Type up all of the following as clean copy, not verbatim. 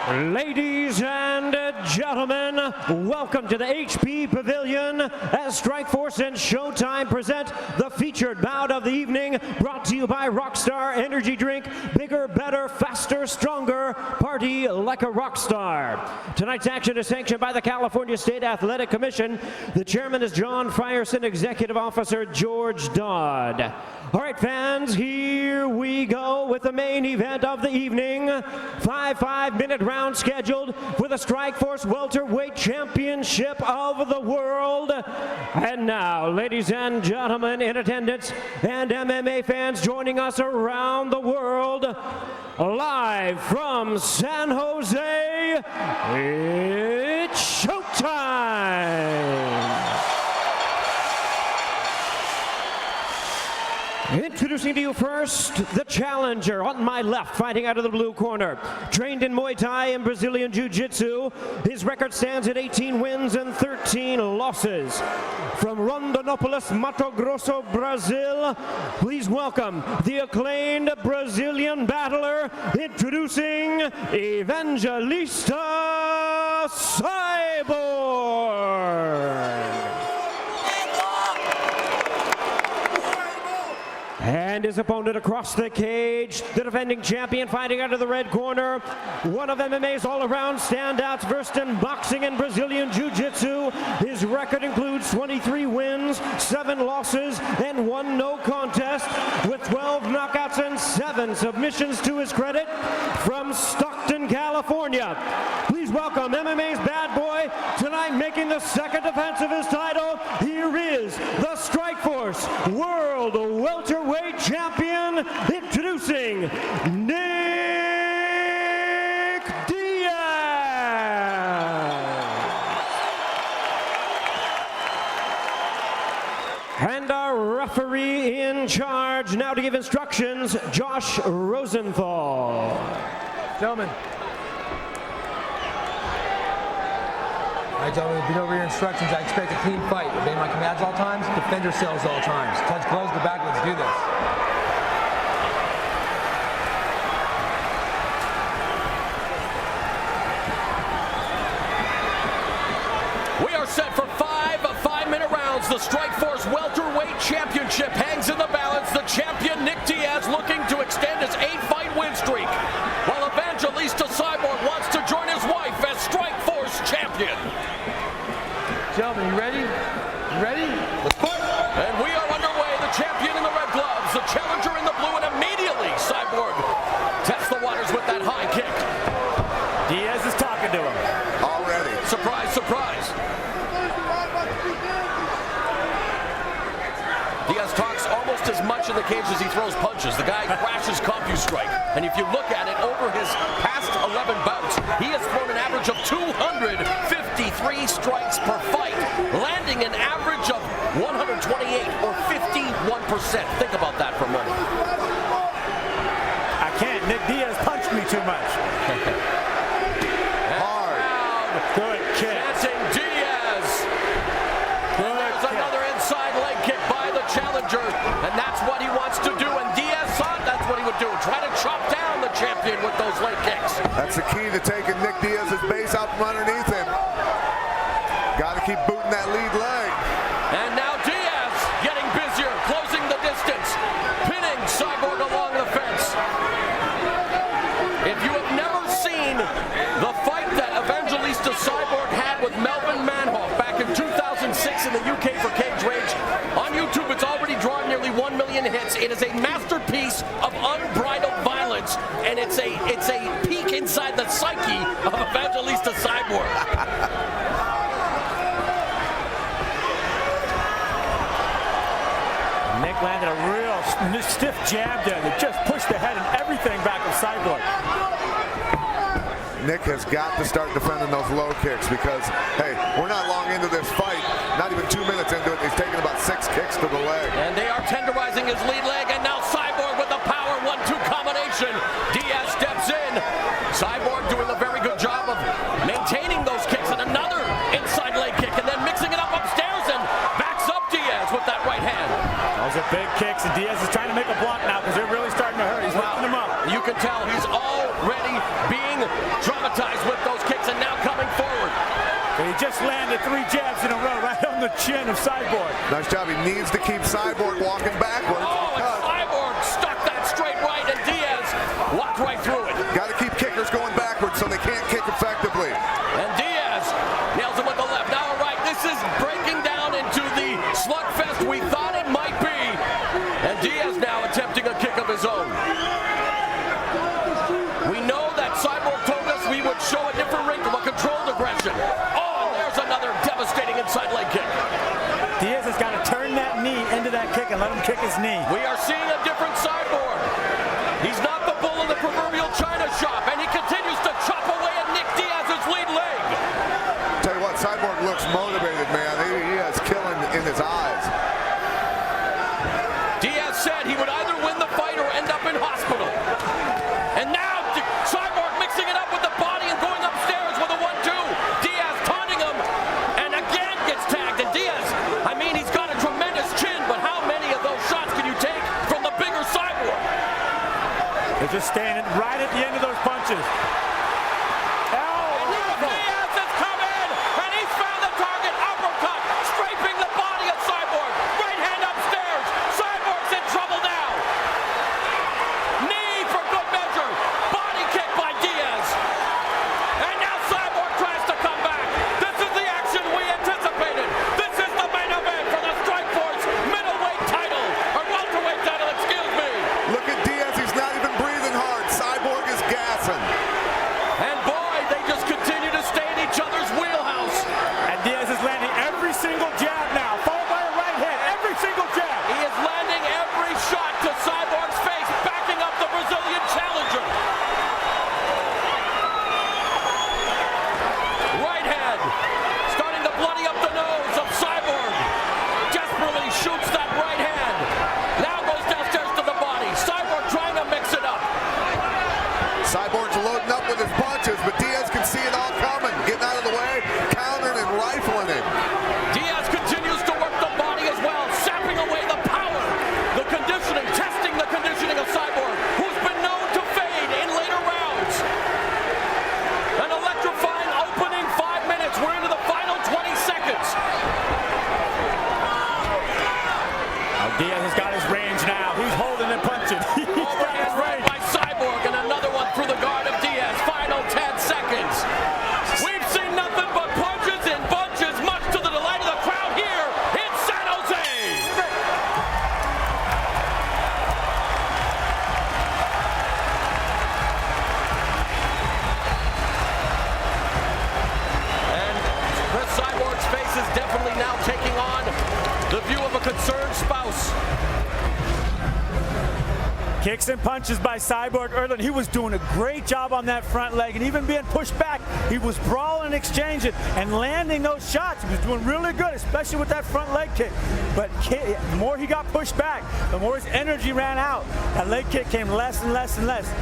Ladies and gentlemen, welcome to the HP Pavilion as Strikeforce and Showtime present the featured bout of the evening, brought to you by Rockstar Energy Drink. Bigger, better, faster, stronger. Party like a rock star. Tonight's action is sanctioned by the California State Athletic Commission. The chairman is John Frierson, executive officer George Dodd. All right, fans, here we go with the main event of the evening. 5-minute round scheduled for the Strikeforce Welterweight Championship of the World. And now, ladies and gentlemen in attendance and MMA fans joining us around the world, live from San Jose, it's showtime! Introducing to you first, the challenger on my left, fighting out of the blue corner. Trained in Muay Thai and Brazilian Jiu-Jitsu, his record stands at 18 wins and 13 losses. From Rondonópolis, Mato Grosso, Brazil, please welcome the acclaimed Brazilian battler, introducing Evangelista Cyborg. And his opponent across the cage, the defending champion, fighting out of the red corner. One of MMA's all-around standouts, versed in boxing and Brazilian Jiu-Jitsu. His record includes 23 wins, 7 losses, and 1 no contest, with 12 knockouts and 7 submissions to his credit. From Stockton, California, please welcome MMA's bad boy, tonight making the second defense of his title. Here is the Strikeforce World Welterweight Champion, introducing Nick Diaz. And our referee in charge now to give instructions, Josh Rosenthal. Gentlemen. All right, gentlemen, repeat over your instructions. I expect a clean fight. Obey my commands all times, defend yourselves all times. Touch gloves, go back, let's do this. We are set for 5-minute rounds. The Strikeforce Welterweight Championship hangs in the balance. The champion, Nick Diaz, looking to extend his 8-fight win streak, while Evangelista Cyborg wants to join his wife as Strikeforce champion. Gentlemen, you ready? You ready? Let's fight! And we are underway. The champion in the red gloves, the challenger in the blue, and immediately Cyborg tests the waters with that high kick. Diaz is talking to him. Already. Surprise, surprise. Diaz talks almost as much in the cage as he throws punches. The guy crashes CompuStrike. And if you look at it, over his past 11 bouts, he has thrown an average of 253 strikes per fight, landing an average of 128 or 51%. Think about that for a moment. I can't. Nick Diaz punched me too much. Hard. Good kick. Chanting Diaz. And there's another inside leg kick by the challenger. And that's what he wants to do. And Diaz thought that's what he would do. Try to chop down the champion with those leg kicks. That's the key to taking Nick Diaz's base out from underneath him. Got to keep booting that lead leg. And now Diaz getting busier, closing the distance, pinning Cyborg along the fence. If you have never seen the fight that Evangelista Cyborg had with Melvin Manhoff back in 2006 in the UK for Cage Rage, on YouTube it's already drawn nearly 1 million hits. It is a masterpiece of unbridled violence, and it's a peek inside the psyche of Evangelista Cyborg. Nick landed a real stiff jab there that just pushed the head and everything back of Cyborg. Nick has got to start defending those low kicks because, hey, we're not long into this fight. Not even 2 minutes into it. He's taken about 6 kicks to the leg. And they are tenderizing his lead leg, and now Cyborg with the power 1-2 combination. Diaz steps in. Cyborg doing a very good job of maintaining those kicks, and another inside leg kick, and then mixing it up upstairs and backs up Diaz with that right hand. Those are big kicks, and Diaz is trying to make a block now because they're really starting to hurt. He's lifting them up. You can tell he's all already being dramatized with those kicks and now coming forward. He just landed 3 jabs in a row right on the chin of Cyborg. Nice job. He needs to keep Cyborg walking backwards. Oh, and Cyborg stuck that straight right, and Diaz walked right through it. Got to keep kickers going backwards so they can't kick effectively. And Diaz nails him with the left. Now, all right, this is breaking down into the slugfest we thought it might be. And Diaz now attempting a kick of his own. We know that Cyborg told us we would show a different wrinkle, a controlled aggression. Oh, and there's another devastating inside leg kick. Diaz has got to turn that knee into that kick and let him kick his knee. We are seeing a different Cyborg. He's not the bull in the proverbial china shop, and he continues to chop away at Nick Diaz's lead leg. Tell you what, Cyborg looks motivated, man. He has killing in his eyes. Diaz said he would either win the fight or end up in hospital. And now Cyborg mixing it up with the body and going upstairs with a 1-2. Diaz taunting him and again gets tagged. And Diaz, I mean, he's got a tremendous chin, but how many of those shots can you take from the bigger Cyborg? They're just standing right at the end of those punches. Diaz has come in, and he's found the target. Uppercut, scraping the body of Cyborg. Right hand upstairs. Cyborg's in trouble now. Knee for good measure. Body kick by Diaz. And now Cyborg tries to come back. This is the action we anticipated. This is the main event for the Strikeforce middleweight title. Or welterweight title, excuse me. Look at Diaz. He's not even breathing hard. Cyborg is gassing. And boy, they just continue to stay in each other's wheelhouse. And Diaz is landing every single jab now, followed by a right hand. Every single jab. He is landing every shot to Cyborg's face, backing up the Brazilian challenger. Right hand, starting to bloody up the nose of Cyborg. Desperately shoots that right hand. Now goes downstairs to the body. Cyborg trying to mix it up. Cyborg's loading up with his punches, but Diaz can see it all coming. Getting out of the way, countering and rifling him. Diaz continues to work the body as well, sapping away the power, the conditioning, testing the conditioning of Cyborg, who's been known to fade in later rounds. An electrifying opening 5 minutes. We're into the final 20 seconds. Diaz has got his range now. He's holding and punching. He's got his Overhand right range. by Cyborg, and another one through the guard of Diaz. Final 10 seconds. We've seen nothing but punches and bunches, much to the delight of the crowd here in San Jose. And Chris Cyborg's face is definitely now taking on the view of a concerned spouse. Kicks and punches by Cyborg early. He was doing a great job on that front leg, and even being pushed back, he was brawling, exchanging, and landing those shots. He was doing really good, especially with that front leg kick. But the more he got pushed back, the more his energy ran out. That leg kick came less and less and less.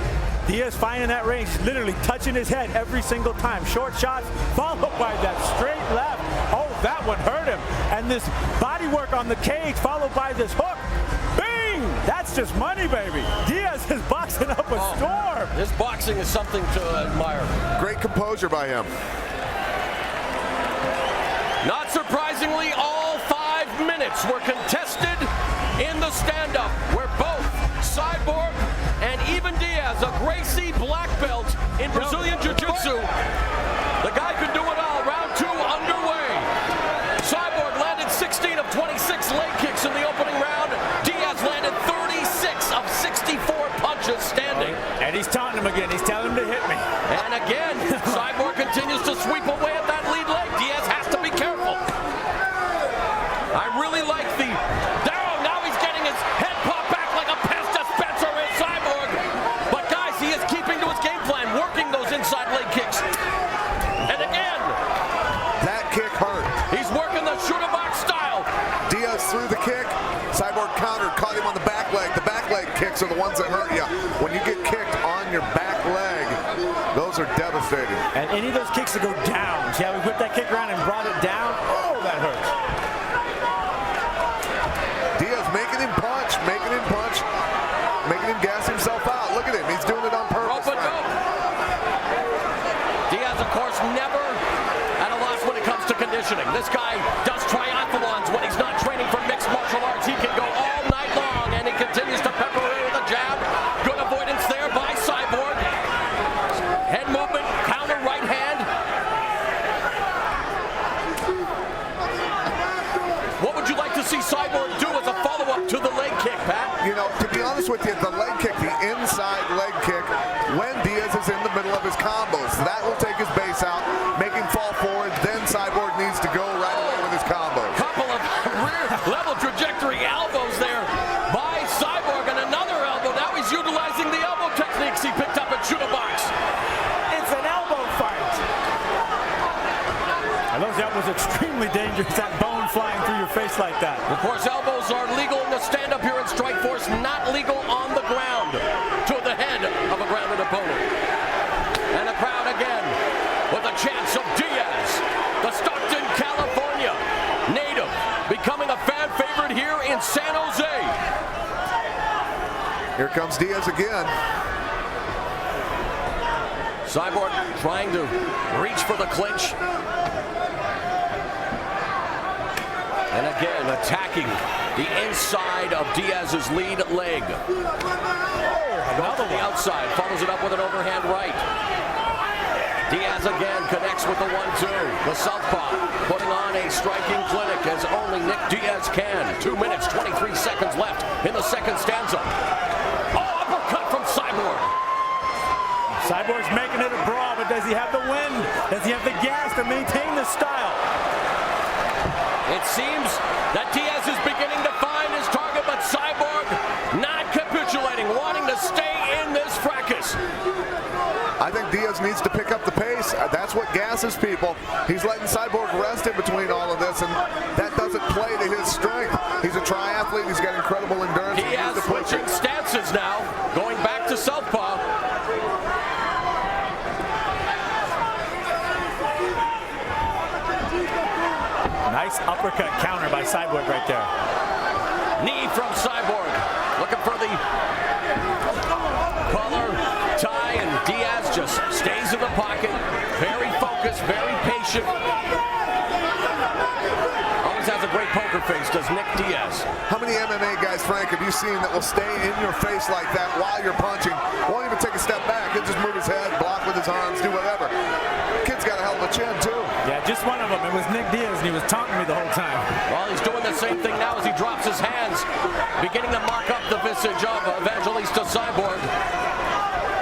Diaz finding that range, literally touching his head every single time. Short shots, followed by that straight left. Oh, that one hurt him. And this body work on the cage, followed by this hook. That's just money, baby. Diaz is boxing up a storm. This boxing is something to admire. Great composure by him. Not surprisingly, all 5 minutes were contested in the stand-up, where both Cyborg and even Diaz, a Gracie black belt in Brazilian Jiu-Jitsu, the guy could do it all. Round 2 underway. Cyborg landed 16 of 26 leg kicks in the opening round. Diaz landed 36 of 64 punches standing. And he's taunting him again. He's telling him to hit me. And again, Cyborg continues to sweep away at that lead leg. Diaz has to be careful. I really like the... Now he's getting his head popped back like a pest dispenser in Cyborg. But guys, he is keeping to his game plan, working those inside leg kicks. And again... That kick hurt. He's working the shooter box style. Diaz threw the kick. Cyborg countered, caught him on the back leg. The back leg kicks are the ones that hurt you. When you get kicked on your back leg, those are devastating. And any of those kicks that go down. See how we whipped that kick around and brought it down? Oh, that hurts. Diaz making him punch, making him gas himself out. Look at him. He's doing it on purpose. Rope-a-dope. never at a loss when it comes to conditioning. This guy does triathlons when he's not training for mixed martial arts. He can go all night long, and he continues to pepper away with a jab. Good avoidance there by Cyborg. Head movement, counter right hand. What would you like to see Cyborg do as a follow-up to the leg kick, Pat? You know, to be honest with you, the leg kick, the inside leg kick, when Diaz is in the middle of his combos, that will take his base out, make him fall forward, then Cyborg needs to go right away with his combos. Couple of rear level trajectory elbows there by Cyborg, and another elbow. Now he's utilizing the elbow techniques he picked up at Shoot a Box. It's an elbow fight. And those elbows are extremely dangerous, that bone flying through your face like that. Of course, elbows are legal in the stand-up here in Strikeforce, not legal on the ground to the head of a grounded opponent. And the crowd again with a chance of Diaz, the Stockton, California native, becoming a fan favorite here in San Jose. Here comes Diaz again. Cyborg trying to reach for the clinch. And again, attacking the inside of Diaz's lead leg. Another the outside, follows it up with an overhand right. Diaz again connects with the 1-2. The southpaw putting on a striking clinic as only Nick Diaz can. 2 minutes, 23 seconds left in the second stanza. Oh, uppercut from Cyborg. Cyborg's making it a brawl, but does he have the wind? Does he have the gas to maintain the style? It seems that Diaz is beginning to find his target, but Cyborg not capitulating, wanting to stay in this fracas. I think Diaz needs to pick up the pace. That's what gasses people. He's letting Cyborg rest in between all of this, and that doesn't play to his strength. He's a triathlete. He's got incredible endurance. Diaz switching stances now, going back to southpaw. Nice uppercut counter by Cyborg right there. Knee from Cyborg. Looking for the collar tie, and Diaz just stays in the pocket. Very focused, very patient. Always has a great poker face, does Nick Diaz. How many MMA guys, Frank, have you seen that will stay in your face like that while you're punching? Won't even take a step back. He'll just move his head, block with his arms, do whatever. Kid's got a hell of a chin, too. Yeah, just one of them. It was Nick Diaz, and he was taunting me the whole time. Well, he's doing the same thing now as he drops his hands, beginning to mock up the visage of Evangelista Cyborg.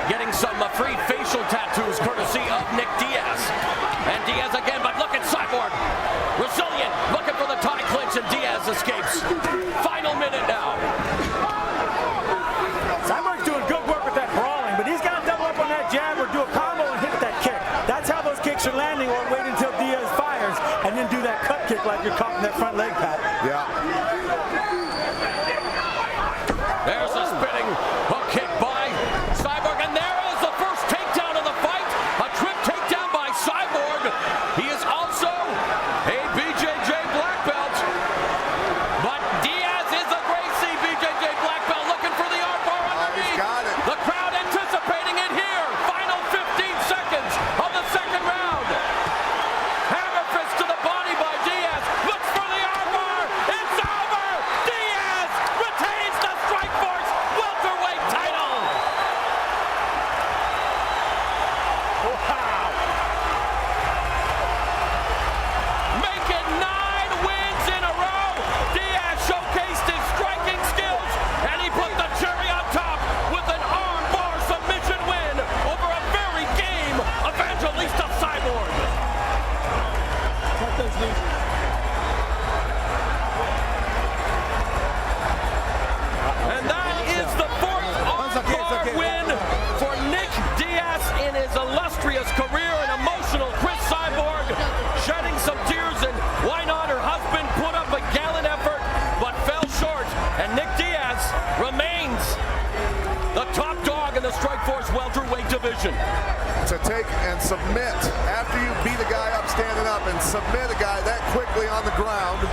Getting some free facial tattoos courtesy of Nick Diaz. And Diaz again, but look at Cyborg. Resilient, looking for the tie clinch, and Diaz escapes. Final minute now. Cyborg's doing good work with that brawling, but he's got to double up on that jab or do a combo and hit that kick. That's how those kicks are landing, or wait until Diaz fires and then do that cut kick like you're caught in that front leg, Pat. Yeah. There's a spinning hook kick by Cyborg, and there is the first takedown of the fight. A trip takedown by Cyborg. He is also a BJJ black belt, but Diaz is a Gracie BJJ black belt, looking for the armbar underneath. He's got it. The crowd anticipating it here. Final 15 seconds of the second round. Hammer fist to the body by Diaz. Looks for the armbar. It's over. Diaz retains the Strikeforce welterweight title. Wow. Making 9 wins in a row. Diaz showcased his striking skills, and he put the cherry on top with an armbar submission win over a very game Evangelista Cyborg. And that is the 4th armbar win for Nick Diaz in his illustrious career. An emotional Chris Cyborg shedding some tears, and why not? Her husband put up a gallant effort but fell short, and Nick Diaz remains the top dog in the Strikeforce welterweight division. To take and submit after you beat a guy up standing up and submit a guy that quickly on the ground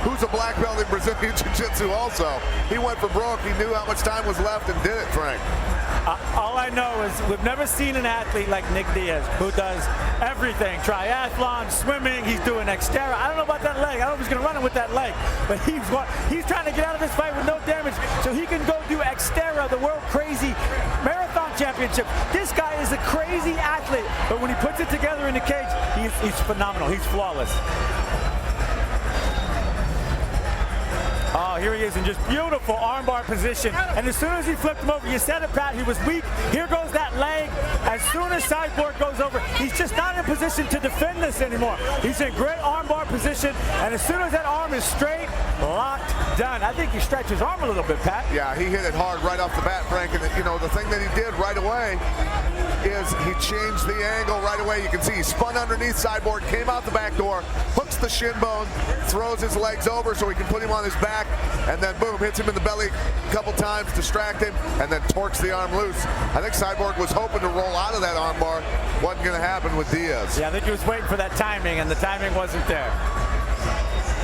who's a black belt in Brazilian Jiu-Jitsu also. He went for broke. He knew how much time was left and did it, Frank. All I know is we've never seen an athlete like Nick Diaz who does everything. Triathlon, swimming, he's doing Xterra. I don't know about that leg. I don't know if he's going to run it with that leg. But he's trying to get out of this fight with no damage so he can go do Xterra, the world crazy marathon championship. This guy is a crazy athlete. But when he puts it together in the cage, he's phenomenal. He's flawless. Oh, here he is in just beautiful armbar position. And as soon as he flipped him over, you said it, Pat, he was weak. Here goes that leg. As soon as Cyborg goes over, he's just not in position to defend this anymore. He's in great armbar position. And as soon as that arm is straight, locked, done. I think he stretched his arm a little bit, Pat. Yeah, he hit it hard right off the bat, Frank. And, you know, the thing that he did right away is he changed the angle right away. You can see he spun underneath Cyborg, came out the back door, hooks the shin bone, throws his legs over so he can put him on his back, and then boom, hits him in the belly a couple times, distract him, and then torques the arm loose. I think Cyborg was hoping to roll out of that armbar. Wasn't going to happen with Diaz. Yeah, I think he was waiting for that timing, and the timing wasn't there.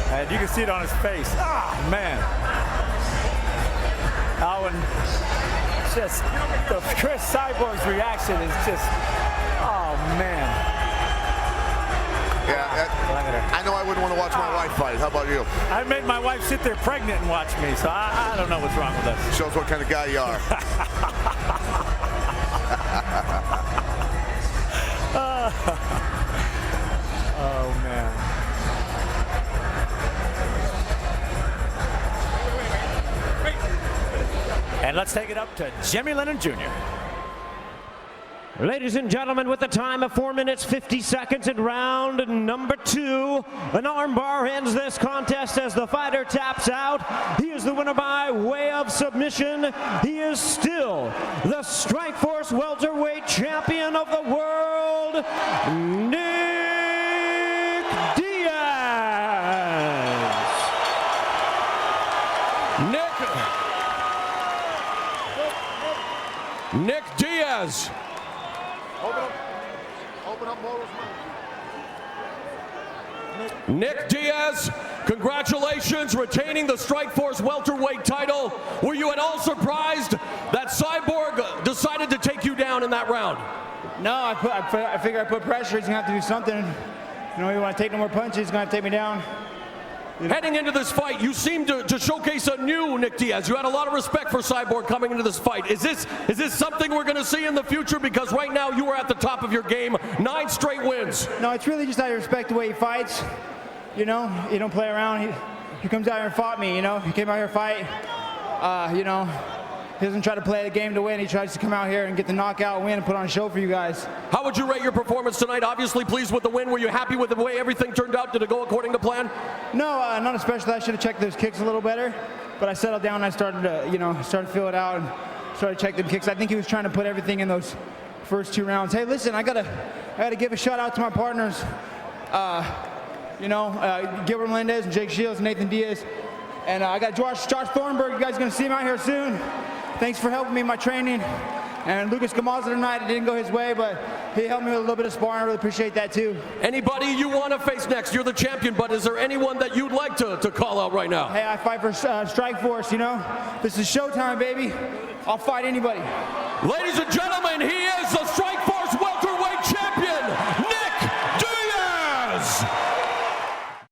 And you can see it on his face. Ah, man. Oh, and just Chris Cyborg's reaction is just, oh, man. Yeah, I know I wouldn't want to watch my wife fight. How about you? I made my wife sit there pregnant and watch me, so I don't know what's wrong with us. Shows what kind of guy you are. Oh, man. And let's take it up to Jimmy Lennon Jr. Ladies and gentlemen, with a time of 4 minutes 50 seconds in round number 2, an armbar ends this contest as the fighter taps out. He is the winner by way of submission. He is still the Strikeforce welterweight champion of the world, Nick Diaz. Nick Diaz. Open up Moro's mouth. Nick Diaz, congratulations, retaining the Strikeforce welterweight title. Were you at all surprised that Cyborg decided to take you down in that round? No, I figure I put pressure. He's gonna have to do something. You know, you want to take no more punches. He's gonna have to take me down. Heading into this fight, you seemed to showcase a new Nick Diaz. You had a lot of respect for Cyborg coming into this fight. Is this something we're going to see in the future? Because right now you are at the top of your game, 9 straight wins. No, it's really just out of respect the way he fights. You know, you don't play around. He comes out here and fought me. You know, he came out here to fight. You know, he doesn't try to play the game to win. He tries to come out here and get the knockout win and put on a show for you guys. How would you rate your performance tonight? Obviously pleased with the win. Were you happy with the way everything turned out? Did it go according to plan? No, not especially. I should have checked those kicks a little better. But I settled down and I started to, you know, started to feel it out and started to check them kicks. I think he was trying to put everything in those first 2 rounds. Hey, listen, I gotta give a shout out to my partners. You know, Gilbert Melendez and Jake Shields and Nathan Diaz. And I got Josh Thornburg. You guys are gonna see him out here soon. Thanks for helping me in my training. And Lucas Gamaza tonight, it didn't go his way, but he helped me with a little bit of sparring. I really appreciate that too. Anybody you want to face next? You're the champion, but is there anyone that you'd like to call out right now? Hey, I fight for Strikeforce, you know? This is showtime, baby. I'll fight anybody. Ladies and gentlemen, he is the Strikeforce